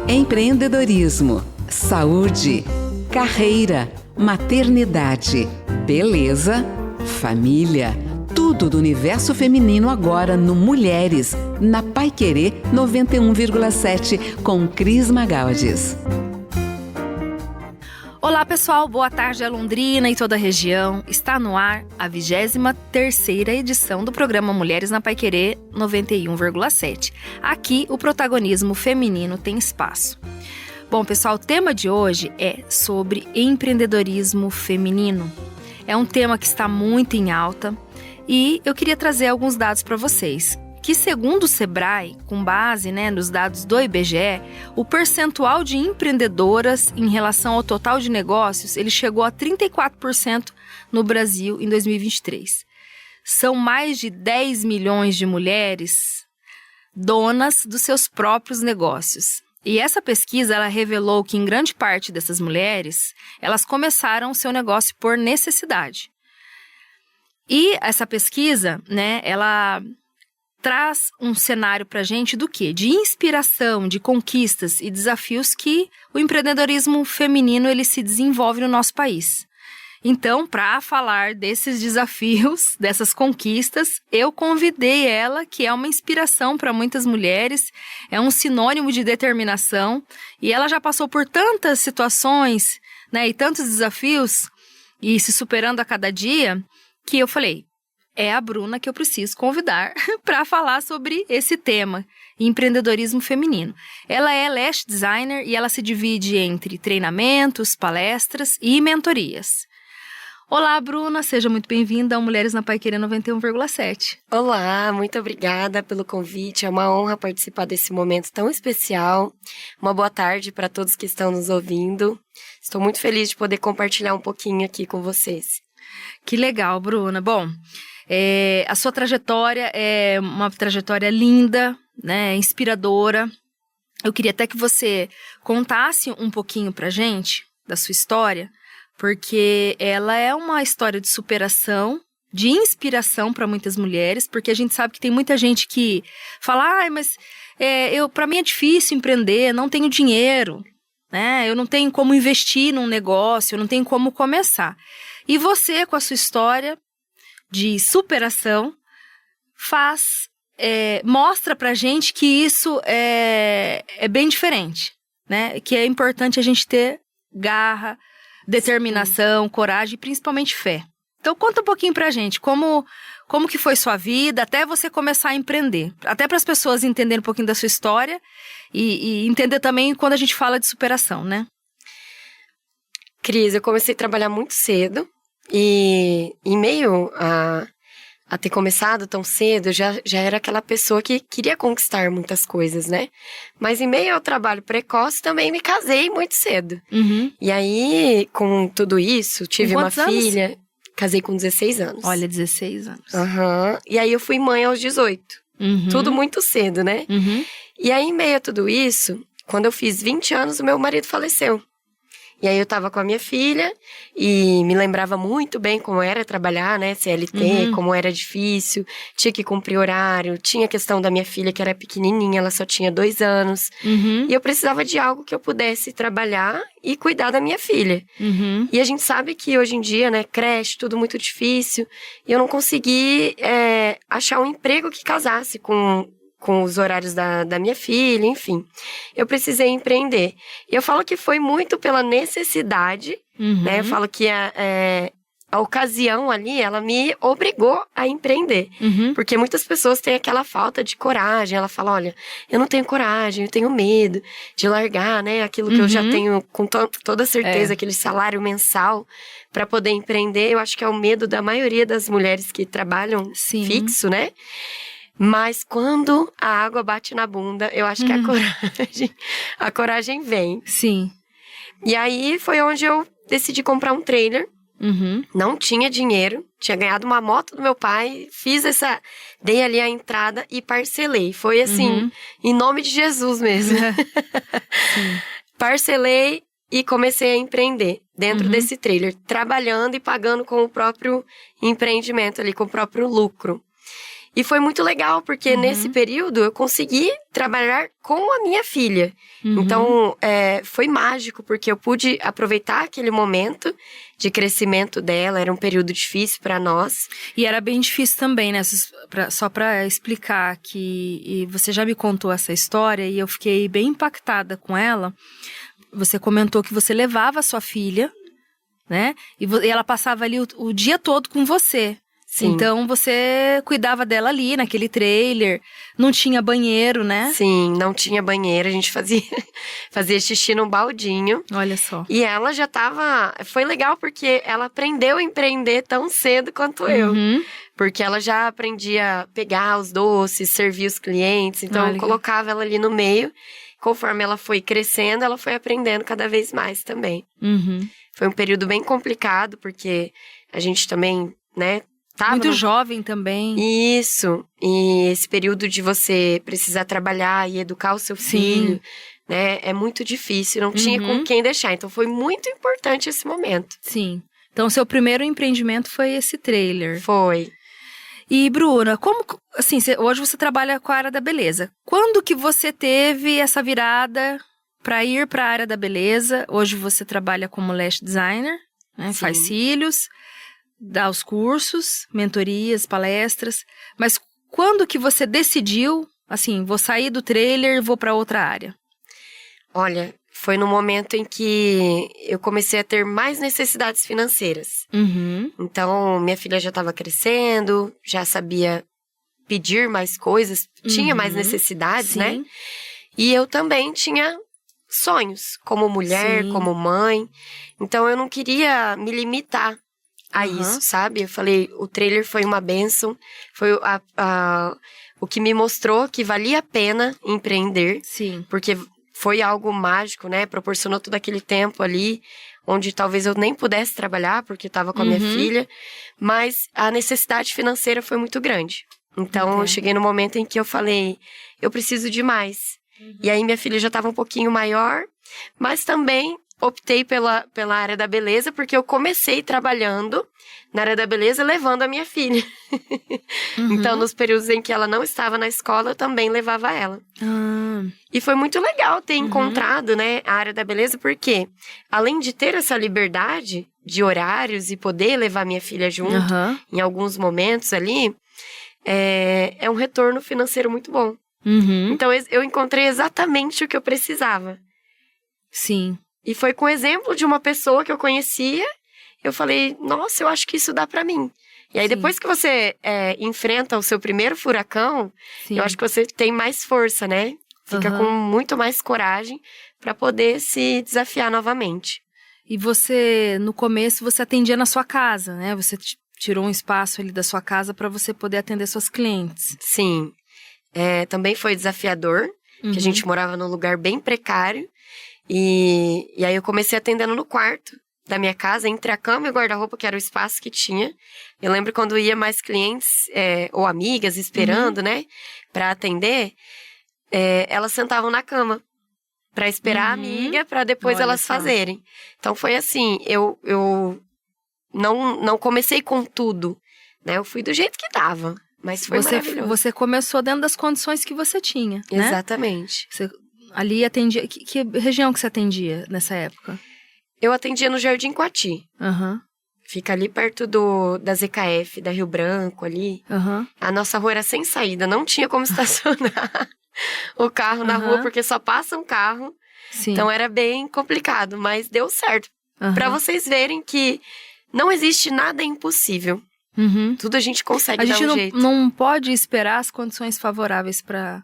Empreendedorismo, saúde, carreira, maternidade, beleza, família. Tudo do universo feminino agora no Mulheres, na Paiquerê 91,7 com Cris Magalhães. Olá pessoal, boa tarde a Londrina e toda a região. Está no ar a 23ª edição do programa Mulheres na Paiquerê 91,7. Aqui o protagonismo feminino tem espaço. Bom pessoal, o tema de hoje é sobre empreendedorismo feminino. É um tema que está muito em alta e eu queria trazer alguns dados para vocês. Que segundo o Sebrae, com base nos dados do IBGE, o percentual de empreendedoras em relação ao total de negócios, ele chegou a 34% no Brasil em 2023. São mais de 10 milhões de mulheres donas dos seus próprios negócios. E essa pesquisa, ela revelou que em grande parte dessas mulheres, elas começaram o seu negócio por necessidade. E essa pesquisa, ela traz um cenário para a gente do quê? De inspiração, de conquistas e desafios que o empreendedorismo feminino ele se desenvolve no nosso país. Então, para falar desses desafios, dessas conquistas, eu convidei ela, que é uma inspiração para muitas mulheres, é um sinônimo de determinação, e ela já passou por tantas situações, e tantos desafios, e se superando a cada dia, que eu falei, é a Bruna que eu preciso convidar para falar sobre esse tema, empreendedorismo feminino. Ela é lash designer e ela se divide entre treinamentos, palestras e mentorias. Olá, Bruna, seja muito bem-vinda ao Mulheres na Paiquerê 91,7. Olá, muito obrigada pelo convite, é uma honra participar desse momento tão especial. Uma boa tarde para todos que estão nos ouvindo. Estou muito feliz de poder compartilhar um pouquinho aqui com vocês. Que legal, Bruna. Bom, a sua trajetória é uma trajetória linda, inspiradora. Eu queria até que você contasse um pouquinho pra gente da sua história, porque ela é uma história de superação, de inspiração para muitas mulheres, porque a gente sabe que tem muita gente que fala, mas para mim é difícil empreender, não tenho dinheiro, eu não tenho como investir num negócio, eu não tenho como começar. E você, com a sua história de superação, mostra pra gente que isso é bem diferente, que é importante a gente ter garra, determinação, coragem e principalmente fé. Então conta um pouquinho pra gente, como que foi sua vida até você começar a empreender, até para as pessoas entenderem um pouquinho da sua história e entender também quando a gente fala de superação, Cris, eu comecei a trabalhar muito cedo. E em meio a ter começado tão cedo, já era aquela pessoa que queria conquistar muitas coisas, Mas em meio ao trabalho precoce, também me casei muito cedo. Uhum. E aí, com tudo isso, tive uma filha. Anos? Casei com 16 anos. Olha, 16 anos. Uhum. E aí eu fui mãe aos 18. Uhum. Tudo muito cedo, Uhum. E aí, em meio a tudo isso, quando eu fiz 20 anos, o meu marido faleceu. E aí eu tava com a minha filha e me lembrava muito bem como era trabalhar, CLT, como era difícil, tinha que cumprir horário, tinha a questão da minha filha que era pequenininha, ela só tinha 2 anos. Uhum. E eu precisava de algo que eu pudesse trabalhar e cuidar da minha filha. Uhum. E a gente sabe que hoje em dia, creche, tudo muito difícil, e eu não consegui achar um emprego que casasse com os horários da minha filha, enfim. Eu precisei empreender. E eu falo que foi muito pela necessidade, Eu falo que a ocasião ali, ela me obrigou a empreender. Uhum. Porque muitas pessoas têm aquela falta de coragem. Ela fala, olha, eu não tenho coragem, eu tenho medo de largar, aquilo que eu já tenho com toda certeza, aquele salário mensal para poder empreender. Eu acho que é o medo da maioria das mulheres que trabalham fixo, Mas quando a água bate na bunda, eu acho que a coragem vem. Sim. E aí foi onde eu decidi comprar um trailer. Uhum. Não tinha dinheiro, tinha ganhado uma moto do meu pai, dei ali a entrada e parcelei. Foi assim, em nome de Jesus mesmo. Parcelei e comecei a empreender dentro desse trailer, trabalhando e pagando com o próprio empreendimento ali, com o próprio lucro. E foi muito legal, porque nesse período eu consegui trabalhar com a minha filha. Então, foi mágico, porque eu pude aproveitar aquele momento de crescimento dela. Era um período difícil para nós. E era bem difícil também, né? Só para explicar que e você já me contou essa história e eu fiquei bem impactada com ela. Você comentou que você levava a sua filha, né? E ela passava ali o dia todo com você. Sim. Então, você cuidava dela ali, naquele trailer. Não tinha banheiro, né? Sim, não tinha banheiro. A gente fazia xixi num baldinho. Olha só. E ela já tava... Foi legal porque ela aprendeu a empreender tão cedo quanto eu. Porque ela já aprendia a pegar os doces, servir os clientes. Então, eu colocava ela ali no meio. Conforme ela foi crescendo, ela foi aprendendo cada vez mais também. Foi um período bem complicado, porque a gente também, né... Muito jovem também. Isso. E esse período de você precisar trabalhar e educar o seu filho, né? É muito difícil. Não tinha com quem deixar. Então, foi muito importante esse momento. Sim. Então, seu primeiro empreendimento foi esse trailer. Foi. E, Bruna, como... Assim, hoje você trabalha com a área da beleza. Quando que você teve essa virada para ir para a área da beleza? Hoje você trabalha como lash designer, né? Faz cílios... Dá os cursos, mentorias, palestras. Mas quando que você decidiu, assim, vou sair do trailer e vou para outra área? Olha, foi no momento em que eu comecei a ter mais necessidades financeiras. Então, minha filha já estava crescendo, já sabia pedir mais coisas, tinha mais necessidades, né? E eu também tinha sonhos, como mulher, como mãe. Então, eu não queria me limitar a isso, sabe? Eu falei, o trailer foi uma bênção, foi o que me mostrou que valia a pena empreender. Sim. Porque foi algo mágico, né? Proporcionou todo aquele tempo ali, onde talvez eu nem pudesse trabalhar, porque eu estava com a minha filha, mas a necessidade financeira foi muito grande. Então, eu cheguei no momento em que eu falei, eu preciso de mais. E aí, minha filha já estava um pouquinho maior, mas também... Optei pela área da beleza, porque eu comecei trabalhando na área da beleza, levando a minha filha. Então, nos períodos em que ela não estava na escola, eu também levava ela. E foi muito legal ter encontrado, né, a área da beleza, porque além de ter essa liberdade de horários e poder levar minha filha junto, em alguns momentos ali, é um retorno financeiro muito bom. Então, eu encontrei exatamente o que eu precisava. Sim. E foi com o exemplo de uma pessoa que eu conhecia, eu falei, nossa, eu acho que isso dá pra mim. E aí, depois que você enfrenta o seu primeiro furacão, eu acho que você tem mais força, né? Fica com muito mais coragem pra poder se desafiar novamente. E você, no começo, você atendia na sua casa, né? Você tirou um espaço ali da sua casa pra você poder atender suas clientes. Sim. Também foi desafiador, que a gente morava num lugar bem precário. E aí eu comecei atendendo no quarto da minha casa, entre a cama e o guarda-roupa, que era o espaço que tinha. Eu lembro quando ia mais clientes ou amigas esperando, né, pra atender, elas sentavam na cama pra esperar a amiga, pra depois elas fazerem. Então foi assim, eu não comecei com tudo, né, eu fui do jeito que dava, mas foi maravilhoso. Você começou dentro das condições que você tinha, né? Exatamente. Você ali atendia... Que região que você atendia nessa época? Eu atendia no Jardim Coati. Fica ali perto da ZKF, da Rio Branco, ali. A nossa rua era sem saída, não tinha como estacionar o carro na rua, porque só passa um carro. Sim. Então era bem complicado, mas deu certo. Pra vocês verem que não existe nada impossível. Tudo a gente consegue dar um jeito. A gente não pode esperar as condições favoráveis pra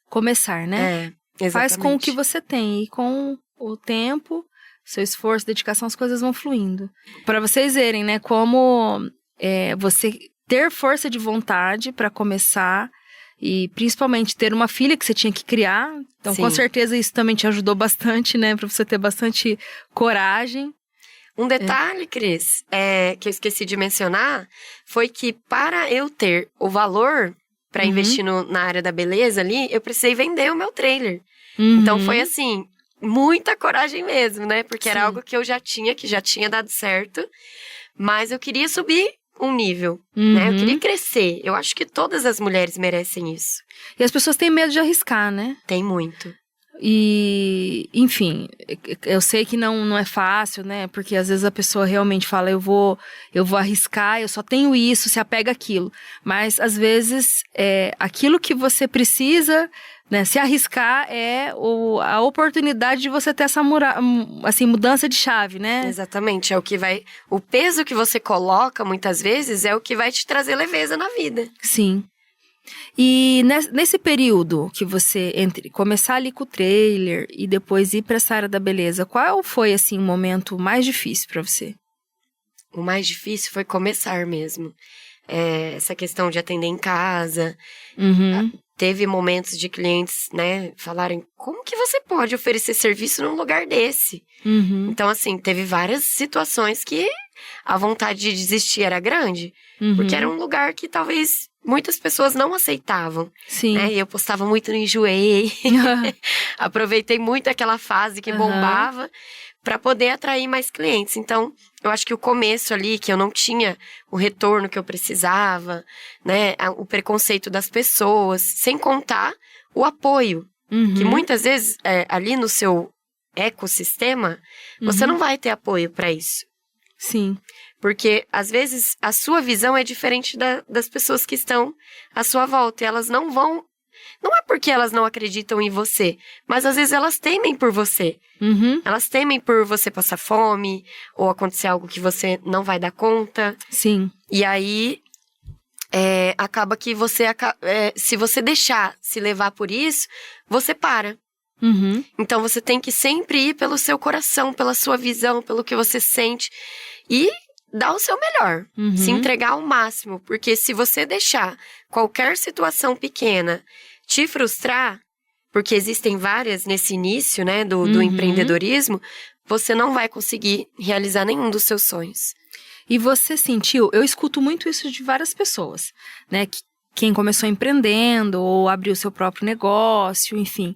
começar, né? Exatamente. Faz com o que você tem e com o tempo, seu esforço, dedicação, as coisas vão fluindo. Para vocês verem, né, como você ter força de vontade para começar e principalmente ter uma filha que você tinha que criar. Então, com certeza, isso também te ajudou bastante, né, para você ter bastante coragem. Um detalhe, Cris, que eu esqueci de mencionar, foi que para eu ter o valor para investir na área da beleza ali, eu precisei vender o meu trailer. Então, foi assim, muita coragem mesmo, né? Porque era algo que eu já tinha, que já tinha dado certo. Mas eu queria subir um nível, né? Eu queria crescer. Eu acho que todas as mulheres merecem isso. E as pessoas têm medo de arriscar, né? Tem muito. E, enfim, eu sei que não é fácil, né? Porque às vezes a pessoa realmente fala, eu vou arriscar, eu só tenho isso, se apega àquilo. Mas, às vezes, aquilo que você precisa, né, se arriscar é a oportunidade de você ter essa mudança de chave, né? Exatamente, o peso que você coloca, muitas vezes, é o que vai te trazer leveza na vida. Sim. E nesse período que você, entre começar ali com o trailer e depois ir para essa área da beleza, qual foi, assim, o momento mais difícil para você? O mais difícil foi começar mesmo. Essa questão de atender em casa. Teve momentos de clientes, né, falarem, como que você pode oferecer serviço num lugar desse? Então, assim, teve várias situações que a vontade de desistir era grande. Porque era um lugar que talvez muitas pessoas não aceitavam. Sim. Né? E eu postava muito no Enjoei. Aproveitei muito aquela fase que bombava para poder atrair mais clientes. Então, eu acho que o começo ali, que eu não tinha o retorno que eu precisava, né? O preconceito das pessoas, sem contar o apoio. Que muitas vezes, ali no seu ecossistema, você não vai ter apoio para isso. Sim. Porque, às vezes, a sua visão é diferente das pessoas que estão à sua volta. E elas não vão... Não é porque elas não acreditam em você, mas às vezes elas temem por você. Elas temem por você passar fome, ou acontecer algo que você não vai dar conta. Sim. E aí, acaba que você... se você deixar se levar por isso, você para. Então, você tem que sempre ir pelo seu coração, pela sua visão, pelo que você sente. E dar o seu melhor. Se entregar ao máximo. Porque se você deixar qualquer situação pequena te frustrar, porque existem várias nesse início, né, do empreendedorismo, você não vai conseguir realizar nenhum dos seus sonhos. E você sentiu, eu escuto muito isso de várias pessoas, né, quem começou empreendendo ou abriu seu próprio negócio, enfim,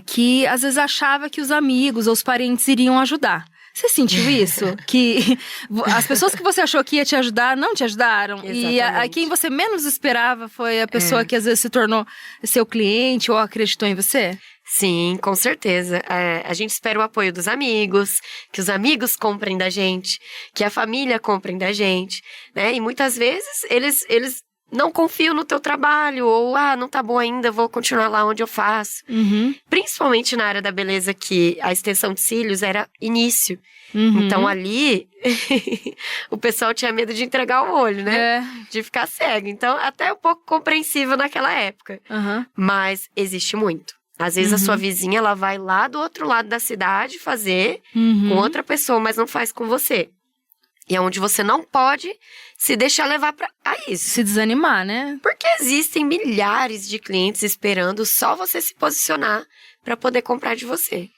que às vezes achava que os amigos ou os parentes iriam ajudar. Você sentiu isso? Que as pessoas que você achou que ia te ajudar, não te ajudaram? Exatamente. E quem você menos esperava foi a pessoa que às vezes se tornou seu cliente ou acreditou em você? Sim, com certeza. A gente espera o apoio dos amigos, que os amigos comprem da gente, que a família comprem da gente, né? E muitas vezes eles não confiam no teu trabalho, ou, não tá bom ainda, vou continuar lá onde eu faço. Principalmente na área da beleza, que a extensão de cílios era início. Então, ali, o pessoal tinha medo de entregar o olho, né? De ficar cego. Então, até um pouco compreensível naquela época. Mas existe muito. Às vezes, a sua vizinha, ela vai lá do outro lado da cidade fazer com outra pessoa, mas não faz com você. E é onde você não pode se deixar levar a isso. Se desanimar, né? Porque existem milhares de clientes esperando só você se posicionar para poder comprar de você.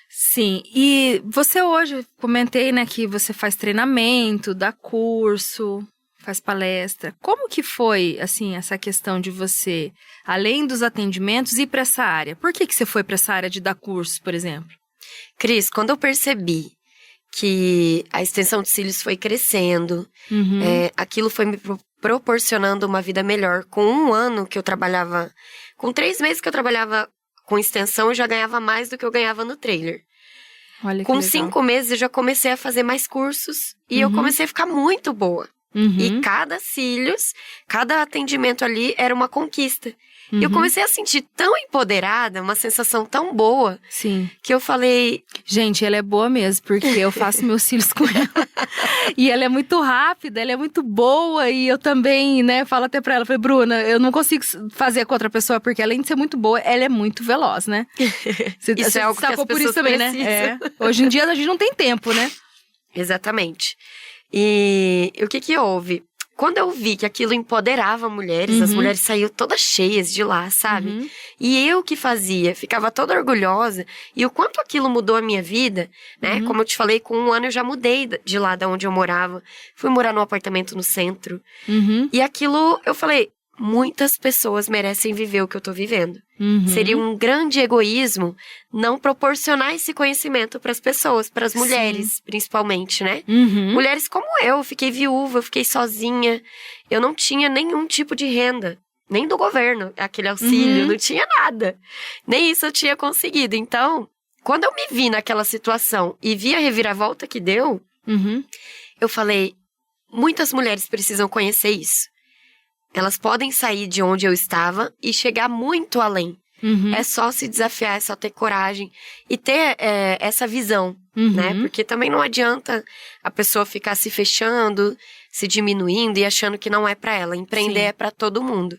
Sim, e você hoje, comentei, né, que você faz treinamento, dá curso, faz palestra. Como que foi, assim, essa questão de você, além dos atendimentos, ir para essa área? Por que você foi para essa área de dar cursos, por exemplo? Cris, quando eu percebi que a extensão de cílios foi crescendo, aquilo foi me proporcionando uma vida melhor. Com 1 ano que eu trabalhava, com 3 meses que eu trabalhava com extensão, eu já ganhava mais do que eu ganhava no trailer. Olha que com legal. 5 meses eu já comecei a fazer mais cursos e eu comecei a ficar muito boa. E cada cílios, cada atendimento ali era uma conquista. E eu comecei a sentir tão empoderada, uma sensação tão boa, Sim. que eu falei... Gente, ela é boa mesmo, porque eu faço meus cílios com ela. E ela é muito rápida, ela é muito boa, e eu também, né, falo até pra ela, falei, Bruna, eu não consigo fazer com outra pessoa, porque além de ser muito boa, ela é muito veloz, né? Isso é algo que as por isso pessoas também, precisam. né? Hoje em dia a gente não tem tempo, né? Exatamente. E o que houve? Quando eu vi que aquilo empoderava mulheres, as mulheres saíam todas cheias de lá, sabe? E eu que fazia, ficava toda orgulhosa. E o quanto aquilo mudou a minha vida, né? Como eu te falei, com 1 ano eu já mudei de lá da onde eu morava. Fui morar num apartamento no centro. E aquilo, eu falei, muitas pessoas merecem viver o que eu tô vivendo. Seria um grande egoísmo não proporcionar esse conhecimento para as pessoas, para as mulheres, principalmente, né? Mulheres como eu fiquei viúva, eu fiquei sozinha. Eu não tinha nenhum tipo de renda, nem do governo, aquele auxílio, não tinha nada. Nem isso eu tinha conseguido. Então, quando eu me vi naquela situação e vi a reviravolta que deu, eu falei, muitas mulheres precisam conhecer isso. Elas podem sair de onde eu estava e chegar muito além. É só se desafiar, é só ter coragem e ter essa visão, né? Porque também não adianta a pessoa ficar se fechando, se diminuindo e achando que não é pra ela. Empreender é pra todo mundo.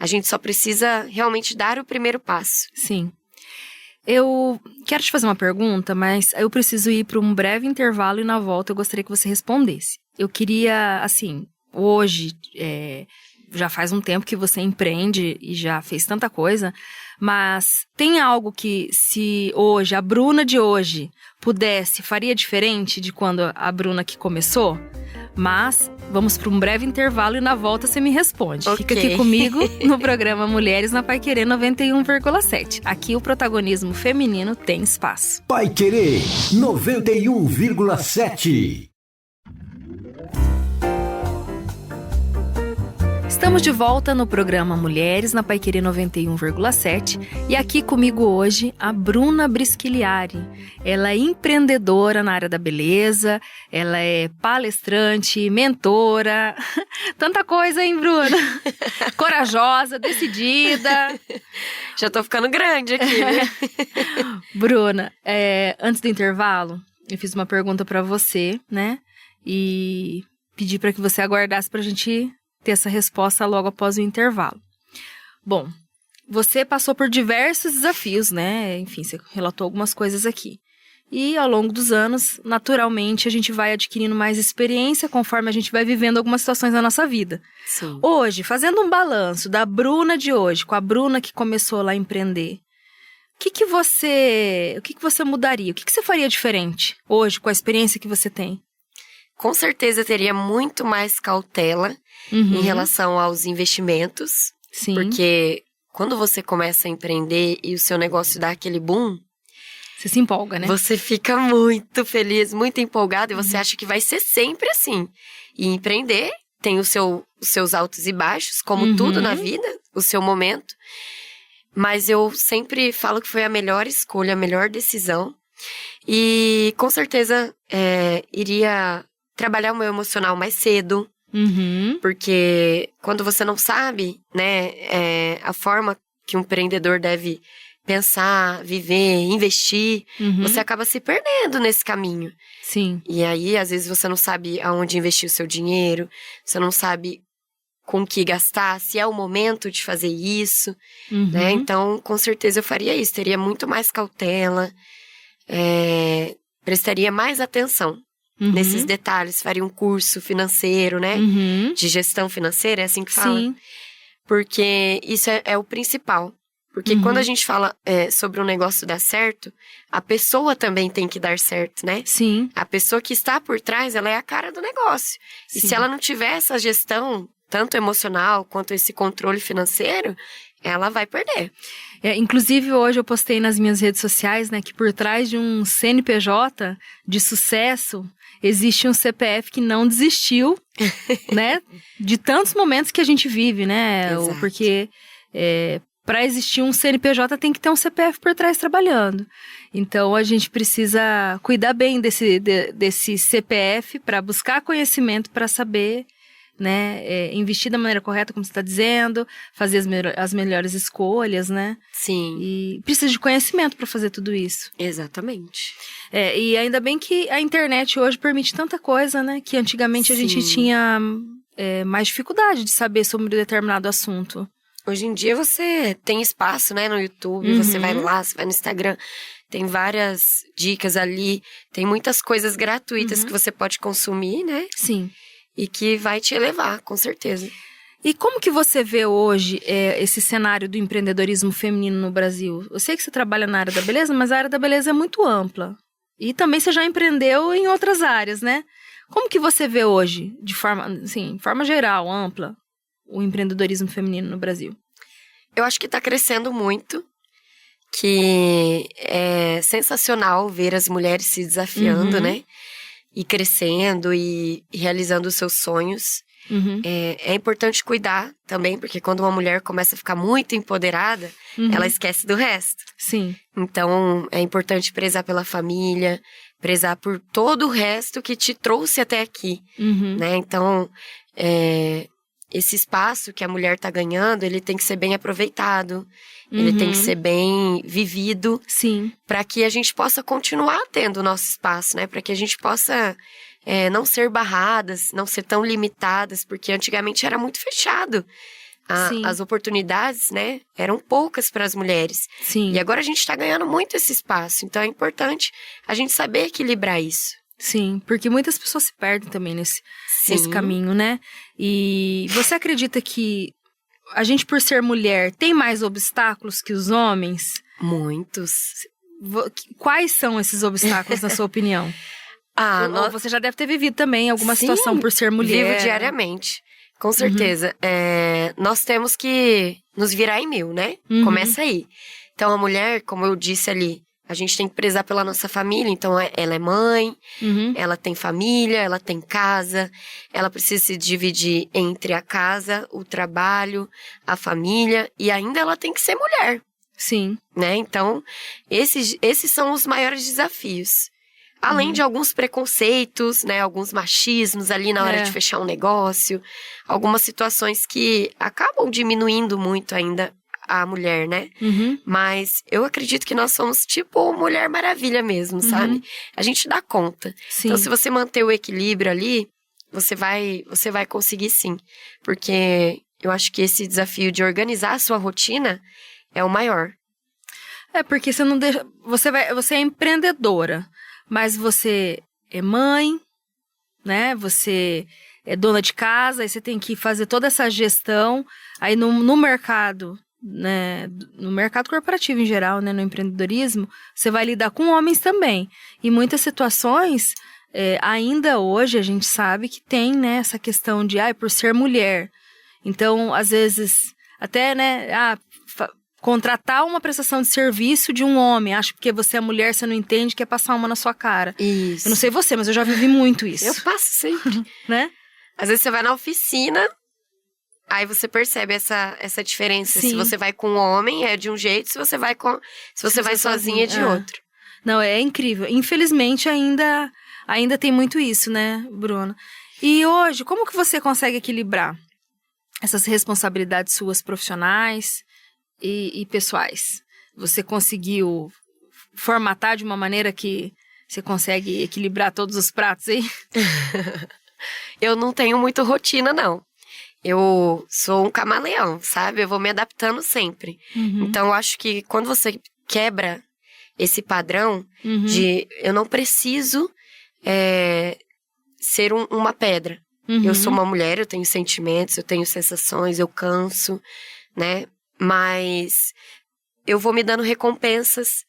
A gente só precisa realmente dar o primeiro passo. Sim. Eu quero te fazer uma pergunta, mas eu preciso ir para um breve intervalo e na volta eu gostaria que você respondesse. Eu queria, assim, hoje... Já faz um tempo que você empreende e já fez tanta coisa, mas tem algo que se hoje, a Bruna de hoje, pudesse, faria diferente de quando a Bruna que começou? Mas vamos para um breve intervalo e na volta você me responde. Okay. Fica aqui comigo no programa Mulheres na Paiquerê 91,7. Aqui o protagonismo feminino tem espaço. Paiquerê 91,7. Estamos de volta no programa Mulheres na Paiquerê 91,7 e aqui comigo hoje a Bruna Brischigliari. Ela é empreendedora na área da beleza, ela é palestrante, mentora, tanta coisa, hein, Bruna? Corajosa, decidida. Já tô ficando grande aqui, né? Bruna, antes do intervalo, eu fiz uma pergunta pra você, né? E pedi pra que você aguardasse pra gente ter essa resposta logo após o intervalo. Bom, você passou por diversos desafios, né? Enfim, você relatou algumas coisas aqui. E ao longo dos anos, naturalmente, a gente vai adquirindo mais experiência conforme a gente vai vivendo algumas situações na nossa vida. Sim. Hoje, fazendo um balanço da Bruna de hoje, com a Bruna que começou lá a empreender, o que você mudaria? O que você faria diferente hoje, com a experiência que você tem? Com certeza teria muito mais cautela em relação aos investimentos. Sim. Porque quando você começa a empreender e o seu negócio dá aquele boom, você se empolga, né? Você fica muito feliz, muito empolgado e você acha que vai ser sempre assim. E empreender tem os seus altos e baixos, como tudo na vida, o seu momento. Mas eu sempre falo que foi a melhor escolha, a melhor decisão. E com certeza iria trabalhar o meu emocional mais cedo. Porque quando você não sabe, né, a forma que um empreendedor deve pensar, viver, investir, você acaba se perdendo nesse caminho. Sim. E aí, às vezes, você não sabe aonde investir o seu dinheiro, você não sabe com o que gastar, se é o momento de fazer isso, né? Então, com certeza eu faria isso, teria muito mais cautela, prestaria mais atenção nesses detalhes, faria um curso financeiro, né? De gestão financeira, é assim que fala? Sim. Porque isso é o principal. Porque quando a gente fala sobre um negócio dar certo, a pessoa também tem que dar certo, né? Sim. A pessoa que está por trás, ela é a cara do negócio. Sim. E se ela não tiver essa gestão, tanto emocional quanto esse controle financeiro, ela vai perder. Inclusive, hoje eu postei nas minhas redes sociais, né, que por trás de um CNPJ de sucesso, existe um CPF que não desistiu, né? De tantos momentos que a gente vive, né? Exato. Porque para existir um CNPJ tem que ter um CPF por trás trabalhando. Então, a gente precisa cuidar bem desse CPF para buscar conhecimento, para saber, né, investir da maneira correta, como você está dizendo, fazer as melhores escolhas, né? Sim. E precisa de conhecimento para fazer tudo isso. Exatamente. E ainda bem que a internet hoje permite tanta coisa, né? Que antigamente a gente tinha mais dificuldade de saber sobre um determinado assunto. Hoje em dia você tem espaço, né, no YouTube, você vai lá, você vai no Instagram, tem várias dicas ali, tem muitas coisas gratuitas que você pode consumir, né? Sim. E que vai te elevar, com certeza. E como que você vê hoje esse cenário do empreendedorismo feminino no Brasil? Eu sei que você trabalha na área da beleza, mas a área da beleza é muito ampla. E também você já empreendeu em outras áreas, né? Como que você vê hoje, de forma geral, ampla, o empreendedorismo feminino no Brasil? Eu acho que tá crescendo muito, que é sensacional ver as mulheres se desafiando, né? E crescendo e realizando os seus sonhos. É importante cuidar também, porque quando uma mulher começa a ficar muito empoderada, ela esquece do resto. Sim. Então, é importante prezar pela família, prezar por todo o resto que te trouxe até aqui, né? Então, esse espaço que a mulher tá ganhando, ele tem que ser bem aproveitado, ele tem que ser bem vivido. Sim. Para que a gente possa continuar tendo o nosso espaço, né? Para que a gente possa não ser barradas, não ser tão limitadas, porque antigamente era muito fechado. As oportunidades, né, eram poucas para as mulheres. Sim. E agora a gente está ganhando muito esse espaço. Então é importante a gente saber equilibrar isso. Sim, porque muitas pessoas se perdem também nesse caminho, né? E você acredita que a gente, por ser mulher, tem mais obstáculos que os homens? Muitos. Quais são esses obstáculos, na sua opinião? Você já deve ter vivido também alguma situação por ser mulher. Vivo diariamente, com certeza. Nós temos que nos virar em mil, né? Começa aí. Então, a mulher, como eu disse ali, a gente tem que prezar pela nossa família. Então, ela é mãe, ela tem família, ela tem casa. Ela precisa se dividir entre a casa, o trabalho, a família. E ainda ela tem que ser mulher. Sim. Né? Então, esses são os maiores desafios. Além de alguns preconceitos, né? Alguns machismos ali na hora de fechar um negócio. Algumas situações que acabam diminuindo muito ainda a mulher, né? Mas eu acredito que nós somos tipo Mulher Maravilha mesmo, sabe? A gente dá conta. Sim. Então, se você manter o equilíbrio ali, você vai conseguir sim. Porque eu acho que esse desafio de organizar a sua rotina é o maior. Porque você não deixa... Você é empreendedora, mas você é mãe, né? Você é dona de casa, aí você tem que fazer toda essa gestão. Aí no mercado, né? No mercado corporativo em geral, né? No empreendedorismo, você vai lidar com homens também. E muitas situações, ainda hoje, a gente sabe que tem, né? Essa questão de, por ser mulher. Então, às vezes, até, né? Contratar uma prestação de serviço de um homem. Acho que porque você é mulher, você não entende, quer passar uma na sua cara. Isso. Eu não sei você, mas eu já vivi muito isso. Eu passo sempre. Né? Às vezes você vai na oficina, aí você percebe essa diferença. Sim. Se você vai com um homem, é de um jeito. Se você vai sozinha, é de outro. Não, é incrível. Infelizmente, ainda tem muito isso, né, Bruna? E hoje, como que você consegue equilibrar essas responsabilidades suas profissionais e pessoais? Você conseguiu formatar de uma maneira que você consegue equilibrar todos os pratos aí? Eu não tenho muito rotina, não. Eu sou um camaleão, sabe? Eu vou me adaptando sempre. Então, eu acho que quando você quebra esse padrão de eu não preciso ser uma pedra. Eu sou uma mulher, eu tenho sentimentos, eu tenho sensações, eu canso, né? Mas eu vou me dando recompensas.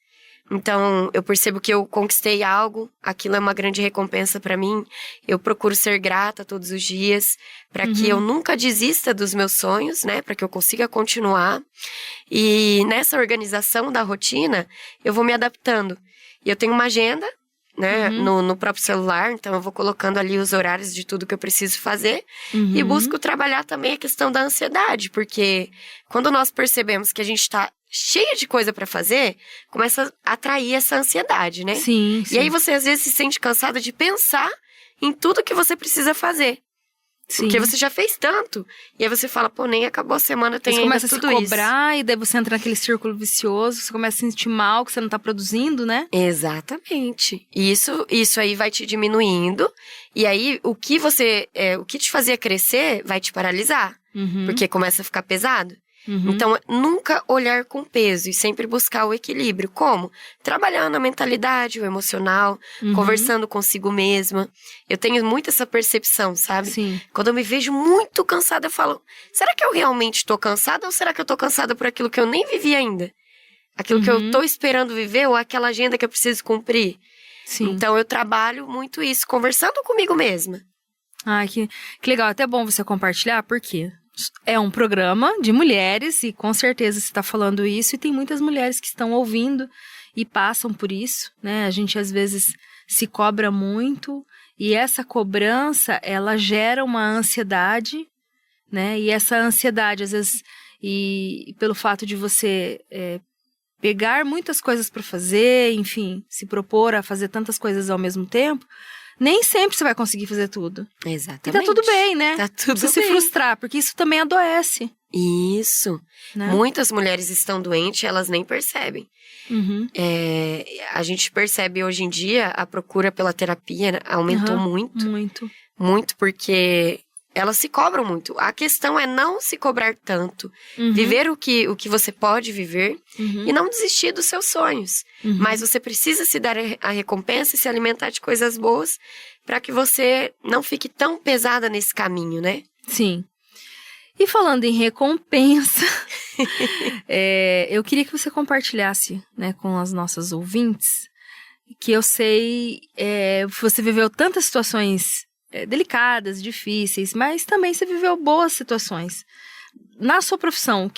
Então, eu percebo que eu conquistei algo, aquilo é uma grande recompensa pra mim. Eu procuro ser grata todos os dias, para que eu nunca desista dos meus sonhos, né? Para que eu consiga continuar. E nessa organização da rotina, eu vou me adaptando. E eu tenho uma agenda, né? No próprio celular, então eu vou colocando ali os horários de tudo que eu preciso fazer. E busco trabalhar também a questão da ansiedade, porque quando nós percebemos que a gente tá cheia de coisa pra fazer, começa a atrair essa ansiedade, né? Sim. E aí você às vezes se sente cansada de pensar em tudo que você precisa fazer. Sim. Porque você já fez tanto. E aí você fala, pô, nem acabou a semana, tem ainda tudo isso. Você começa a se cobrar e daí você entra naquele círculo vicioso, você começa a se sentir mal que você não tá produzindo, né? Exatamente. E isso aí vai te diminuindo. E aí o que te fazia crescer vai te paralisar. Porque começa a ficar pesado. Então, nunca olhar com peso e sempre buscar o equilíbrio. Como? Trabalhando a mentalidade, o emocional, conversando consigo mesma. Eu tenho muito essa percepção, sabe? Sim. Quando eu me vejo muito cansada, eu falo, será que eu realmente tô cansada ou será que eu tô cansada por aquilo que eu nem vivi ainda? Aquilo que eu tô esperando viver ou aquela agenda que eu preciso cumprir? Sim. Então, eu trabalho muito isso, conversando comigo mesma. Ai, que legal. Até bom você compartilhar, por quê? é um programa de mulheres e com certeza você está falando isso e tem muitas mulheres que estão ouvindo e passam por isso, né? A gente às vezes se cobra muito e essa cobrança, ela gera uma ansiedade, né? E essa ansiedade, às vezes, e pelo fato de você pegar muitas coisas para fazer, enfim, se propor a fazer tantas coisas ao mesmo tempo, nem sempre você vai conseguir fazer tudo. Exatamente. E tá tudo bem, né? Tá tudo Não precisa bem. se frustrar, porque isso também adoece. Isso. Né? Muitas mulheres estão doentes e elas nem percebem. Uhum. A gente percebe hoje em dia a procura pela terapia, né, aumentou muito. Muito, porque elas se cobram muito. A questão é não se cobrar tanto. Viver o que você pode viver e não desistir dos seus sonhos. Mas você precisa se dar a recompensa e se alimentar de coisas boas para que você não fique tão pesada nesse caminho, né? Sim. E falando em recompensa, eu queria que você compartilhasse, né, com as nossas ouvintes, que eu sei, você viveu tantas situações delicadas, difíceis, mas também você viveu boas situações. Na sua profissão,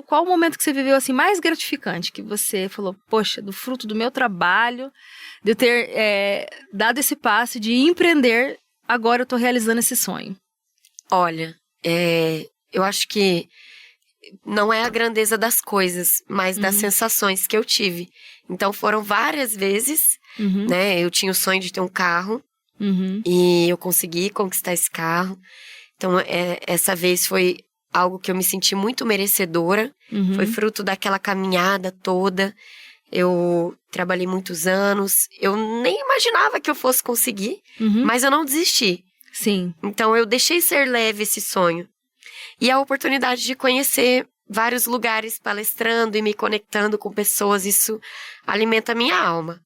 qual o momento que você viveu assim mais gratificante? Que você falou, poxa, do fruto do meu trabalho, de eu ter dado esse passo de empreender, agora eu estou realizando esse sonho. Olha, eu acho que não é a grandeza das coisas, mas das sensações que eu tive. Então, foram várias vezes, né? Eu tinha o sonho de ter um carro e eu consegui conquistar esse carro. Então, essa vez foi algo que eu me senti muito merecedora. Foi fruto daquela caminhada toda. Eu trabalhei muitos anos. Eu nem imaginava que eu fosse conseguir, mas eu não desisti. Sim. Então, eu deixei ser leve esse sonho. E a oportunidade de conhecer vários lugares palestrando e me conectando com pessoas, isso alimenta a minha alma.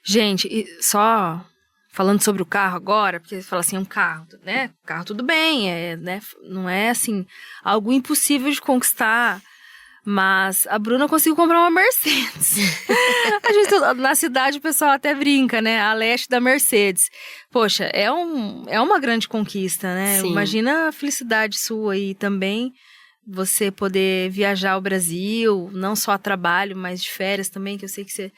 Gente, só falando sobre o carro agora, porque você fala assim, um carro, né? Carro tudo bem, né? Não é assim, algo impossível de conquistar. Mas a Bruna conseguiu comprar uma Mercedes. A gente, na cidade o pessoal até brinca, né? A leste da Mercedes. Poxa, é uma grande conquista, né? Sim. Imagina a felicidade sua e também você poder viajar ao Brasil, não só a trabalho, mas de férias também, que eu sei que você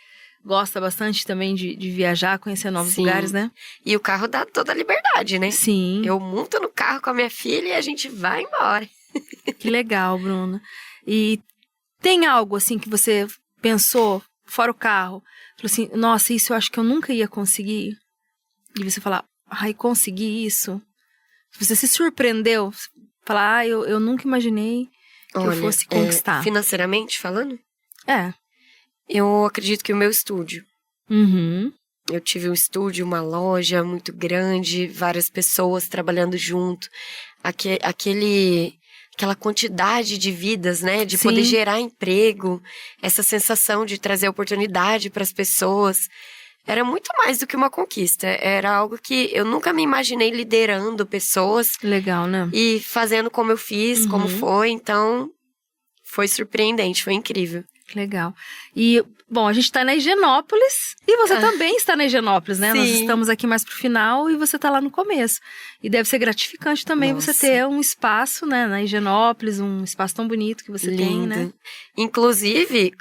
gosta bastante também de viajar, conhecer novos lugares, né? E o carro dá toda a liberdade, né? Sim. Eu monto no carro com a minha filha e a gente vai embora. Que legal, Bruna. E tem algo, assim, que você pensou, fora o carro, falou assim, nossa, isso eu acho que eu nunca ia conseguir? E você falar, ai, consegui isso? Você se surpreendeu? Falar, eu nunca imaginei que eu fosse conquistar. Financeiramente falando? É. Eu acredito que o meu estúdio. Eu tive um estúdio, uma loja muito grande, várias pessoas trabalhando junto. Aquela quantidade de vidas, né? De poder gerar emprego, essa sensação de trazer oportunidade para as pessoas. Era muito mais do que uma conquista. Era algo que eu nunca me imaginei liderando pessoas. Legal, né? E fazendo como eu fiz, como foi. Então, foi surpreendente, foi incrível. Legal. E, bom, a gente tá na Higienópolis e você também está na Higienópolis, né? Sim. Nós estamos aqui mais pro final e você tá lá no começo. E deve ser gratificante também você ter um espaço, né, na Higienópolis, um espaço tão bonito que você tem, né? Inclusive,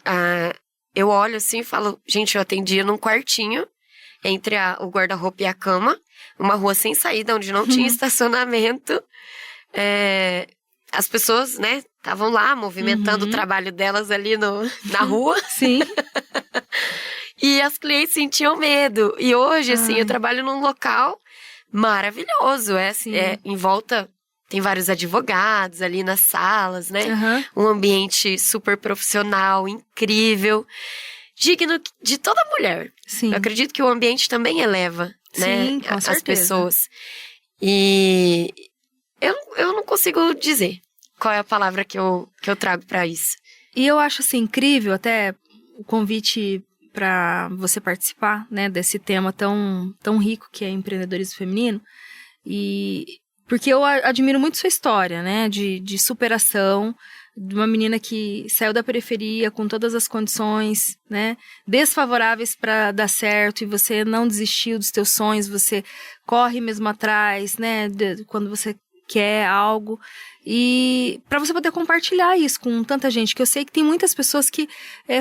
eu olho assim e falo, gente, eu atendia num quartinho entre o guarda-roupa e a cama, uma rua sem saída, onde não tinha estacionamento. As pessoas, né, estavam lá movimentando o trabalho delas ali na rua. Sim. E as clientes sentiam medo. E hoje, assim, eu trabalho num local maravilhoso. Em volta tem vários advogados ali nas salas, né? Um ambiente super profissional, incrível. Digno de toda mulher. Sim. Eu acredito que o ambiente também eleva, né? Com certeza. As pessoas. E eu não consigo dizer qual é a palavra que eu trago pra isso. E eu acho assim incrível até o convite para você participar, né, desse tema tão rico que é empreendedorismo feminino. E porque eu admiro muito sua história, né, de superação, de uma menina que saiu da periferia com todas as condições, né, desfavoráveis para dar certo, e você não desistiu dos teus sonhos, você corre mesmo atrás, né, quando você quer algo. E para você poder compartilhar isso com tanta gente, que eu sei que tem muitas pessoas que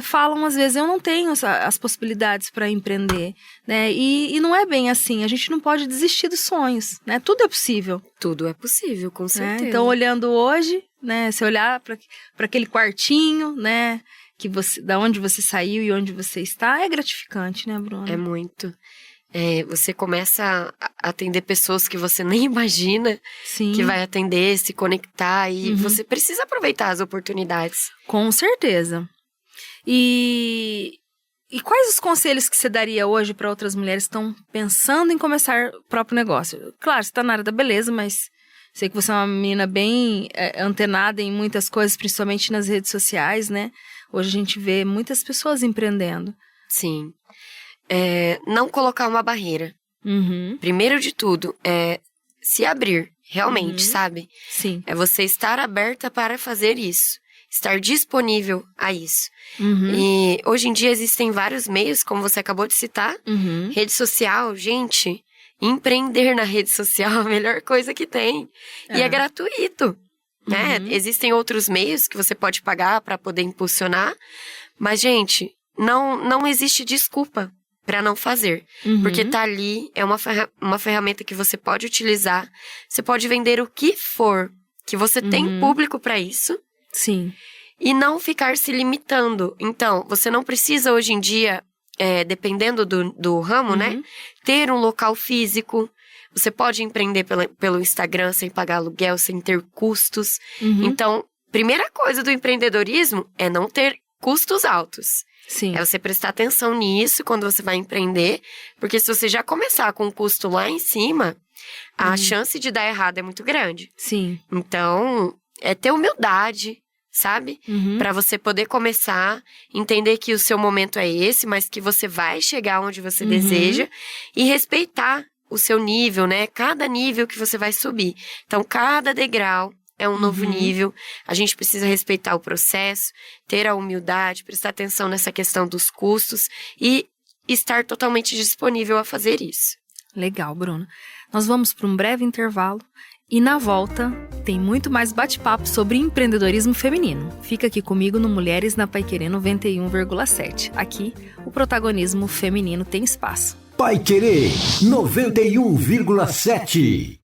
falam às vezes, eu não tenho as possibilidades para empreender, né? E não é bem assim, a gente não pode desistir dos sonhos, né? Tudo é possível. Tudo é possível, com certeza. Né? Então, olhando hoje, né? Se olhar para aquele quartinho, né? Da onde você saiu e onde você está, é gratificante, né, Bruna? É muito. Você começa a atender pessoas que você nem imagina que vai atender, se conectar, e você precisa aproveitar as oportunidades. Com certeza. E quais os conselhos que você daria hoje para outras mulheres que estão pensando em começar o próprio negócio? Claro, você está na área da beleza, mas sei que você é uma menina bem antenada em muitas coisas, principalmente nas redes sociais, né? Hoje a gente vê muitas pessoas empreendendo. Sim. Não colocar uma barreira. Primeiro de tudo, se abrir, realmente, sabe? Sim. É você estar aberta para fazer isso. Estar disponível a isso. E hoje em dia existem vários meios, como você acabou de citar. Rede social, gente, empreender na rede social é a melhor coisa que tem. E é gratuito, né? Existem outros meios que você pode pagar para poder impulsionar. Mas, gente, não existe desculpa para não fazer. Porque tá ali, é uma ferramenta que você pode utilizar. Você pode vender o que for, que você tem público para isso. Sim. E não ficar se limitando. Então, você não precisa hoje em dia, dependendo do ramo, né? Ter um local físico. Você pode empreender pelo Instagram sem pagar aluguel, sem ter custos. Então, primeira coisa do empreendedorismo é não ter custos altos. Sim. É você prestar atenção nisso quando você vai empreender. Porque se você já começar com um custo lá em cima, a chance de dar errado é muito grande. Sim. Então, é ter humildade, sabe? Pra você poder começar, entender que o seu momento é esse, mas que você vai chegar onde você deseja. E respeitar o seu nível, né? Cada nível que você vai subir. Então, cada degrau é um novo nível. A gente precisa respeitar o processo, ter a humildade, prestar atenção nessa questão dos custos e estar totalmente disponível a fazer isso. Legal, Bruna. Nós vamos para um breve intervalo e na volta tem muito mais bate-papo sobre empreendedorismo feminino. Fica aqui comigo no Mulheres na Paiquerê 91,7. Aqui, o protagonismo feminino tem espaço. Paiquerê 91,7.